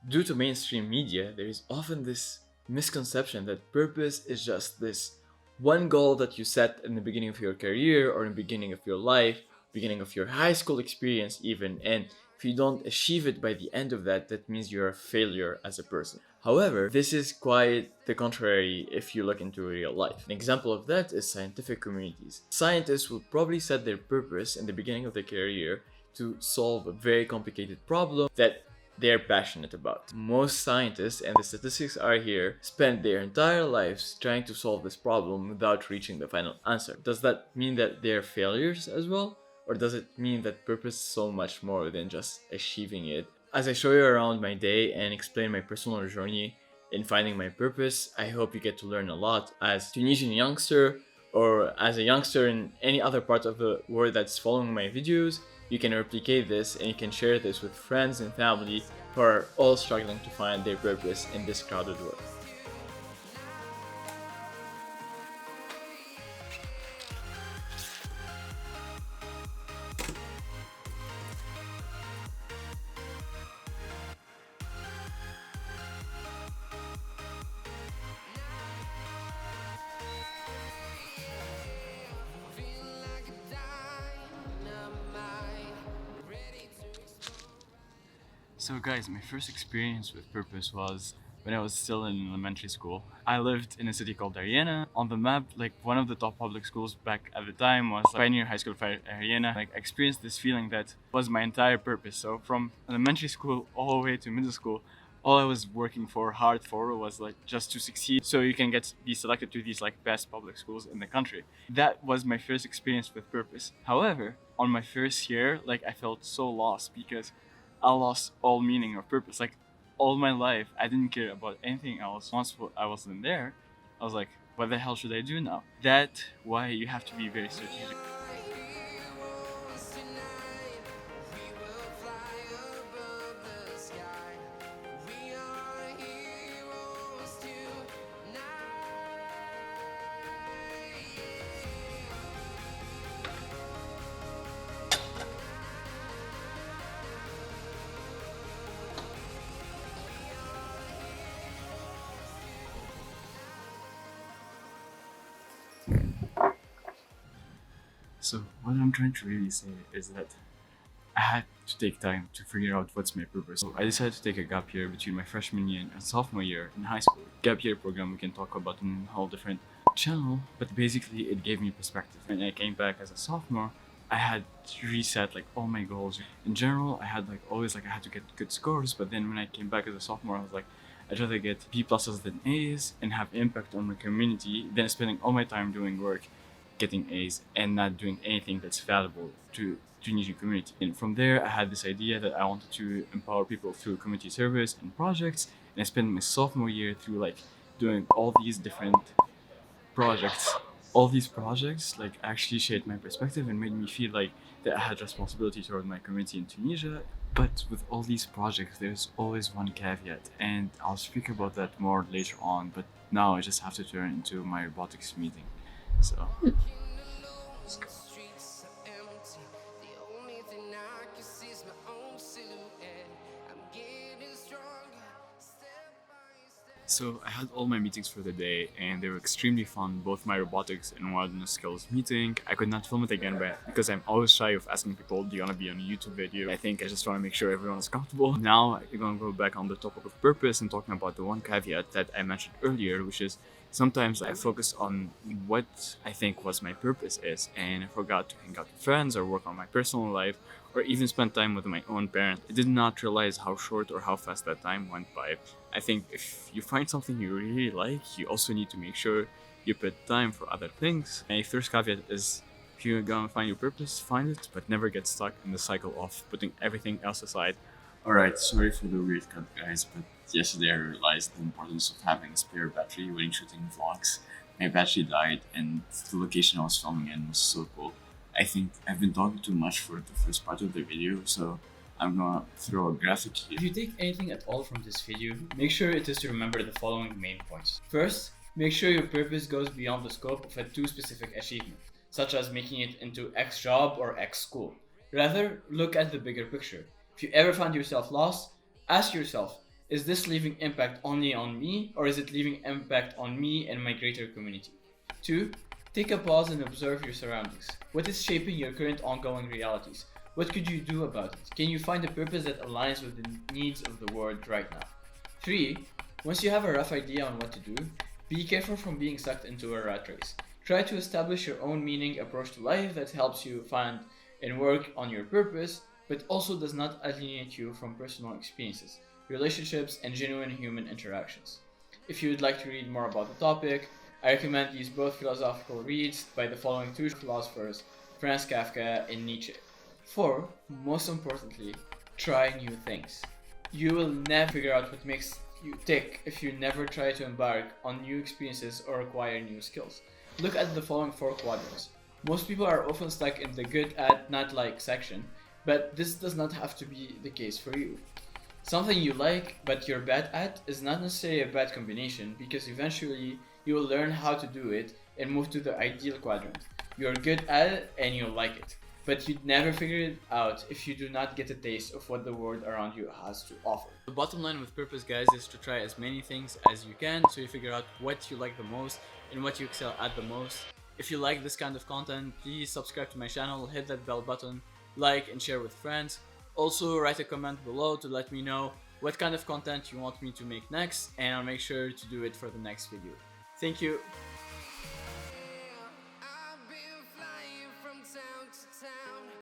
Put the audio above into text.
Due to mainstream media, there is often this misconception that purpose is just this one goal that you set in the beginning of your career or in the beginning of your life, beginning of your high school experience even, and if you don't achieve it by the end of that, that means you're a failure as a person. However, this is quite the contrary if you look into real life. An example of that is scientific communities. Scientists will probably set their purpose in the beginning of their career to solve a very complicated problem that they're passionate about. Most scientists, and the statistics are here, spend their entire lives trying to solve this problem without reaching the final answer. Does that mean that they're failures as well? Or does it mean that purpose is so much more than just achieving it? As I show you around my day and explain my personal journey in finding my purpose, I hope you get to learn a lot as a Tunisian youngster or as a youngster in any other part of the world that's following my videos. You can replicate this and you can share this with friends and family who are all struggling to find their purpose in this crowded world. So guys, my first experience with purpose was when I was still in elementary school. I lived in a city called Ariana. On the map, like one of the top public schools back at the time was Pioneer High School for Ariana. Like I experienced this feeling that was my entire purpose. So from elementary school all the way to middle school, all I was working hard for was like just to succeed so you can be selected to these like best public schools in the country. That was my first experience with purpose. However, on my first year, like I felt so lost because I lost all meaning or purpose. Like all my life, I didn't care about anything else. Once I was in there, I was like, what the hell should I do now? That's why you have to be very strategic. So what I'm trying to really say is that I had to take time to figure out what's my purpose. So I decided to take a gap year between my freshman year and sophomore year in high school. Gap year program we can talk about in a whole different channel, but basically it gave me perspective. When I came back as a sophomore, I had to reset like all my goals. In general, I had like always like I had to get good scores, but then when I came back as a sophomore, I was like, I'd rather get B pluses than A's and have impact on my community than spending all my time doing work, getting A's and not doing anything that's valuable to Tunisian community. And from there, I had this idea that I wanted to empower people through community service and projects. And I spent my sophomore year through like doing all these different projects. All these projects like actually shaped my perspective and made me feel like that I had responsibility toward my community in Tunisia. But with all these projects, there's always one caveat, and I'll speak about that more later on. But now I just have to turn into my robotics meeting. So. Let's go. So I had all my meetings for the day and they were extremely fun, both my robotics and wilderness skills meeting. I could not film it again because I'm always shy of asking people, do you want to be on a YouTube video? I think I just want to make sure everyone is comfortable. Now I'm going to go back on the topic of purpose and talking about the one caveat that I mentioned earlier, which is sometimes I focus on what I think was my purpose is, and I forgot to hang out with friends or work on my personal life or even spend time with my own parents. I did not realize how short or how fast that time went by. I think if you find something you really like, you also need to make sure you put time for other things. My first caveat is if you're gonna find your purpose, find it, but never get stuck in the cycle of putting everything else aside. Alright, sorry for the weird cut, guys, but yesterday I realized the importance of having a spare battery when shooting vlogs. My battery died, and the location I was filming in was so cool. I think I've been talking too much for the first part of the video, so I'm gonna throw a graphic here. If you take anything at all from this video, make sure it is to remember the following main points. First, make sure your purpose goes beyond the scope of a too specific achievement, such as making it into X job or X school. Rather, look at the bigger picture. If you ever find yourself lost, ask yourself, Is this leaving impact only on me, or is it leaving impact on me and my greater community? 2. Take a pause and observe your surroundings. What is shaping your current ongoing realities? What could you do about it? Can you find a purpose that aligns with the needs of the world right now? 3. Once you have a rough idea on what to do, be careful from being sucked into a rat race. Try to establish your own meaning approach to life that helps you find and work on your purpose, but also does not alienate you from personal experiences, relationships, and genuine human interactions. If you would like to read more about the topic, I recommend these both philosophical reads by the following two philosophers, Franz, Kafka, and Nietzsche. 4. Most importantly, try new things. You will never figure out what makes you tick if you never try to embark on new experiences or acquire new skills. Look at the following 4 quadrants. Most people are often stuck in the good at not like section, but this does not have to be the case for you. Something you like but you're bad at is not necessarily a bad combination, because eventually you will learn how to do it and move to the ideal quadrant. You're good at it and you'll like it, but you'd never figure it out if you do not get a taste of what the world around you has to offer. The bottom line with purpose, guys, is to try as many things as you can so you figure out what you like the most and what you excel at the most. If you like this kind of content, please subscribe to my channel, hit that bell button, like and share with friends. Also, write a comment below to let me know what kind of content you want me to make next, and I'll make sure to do it for the next video. Thank you.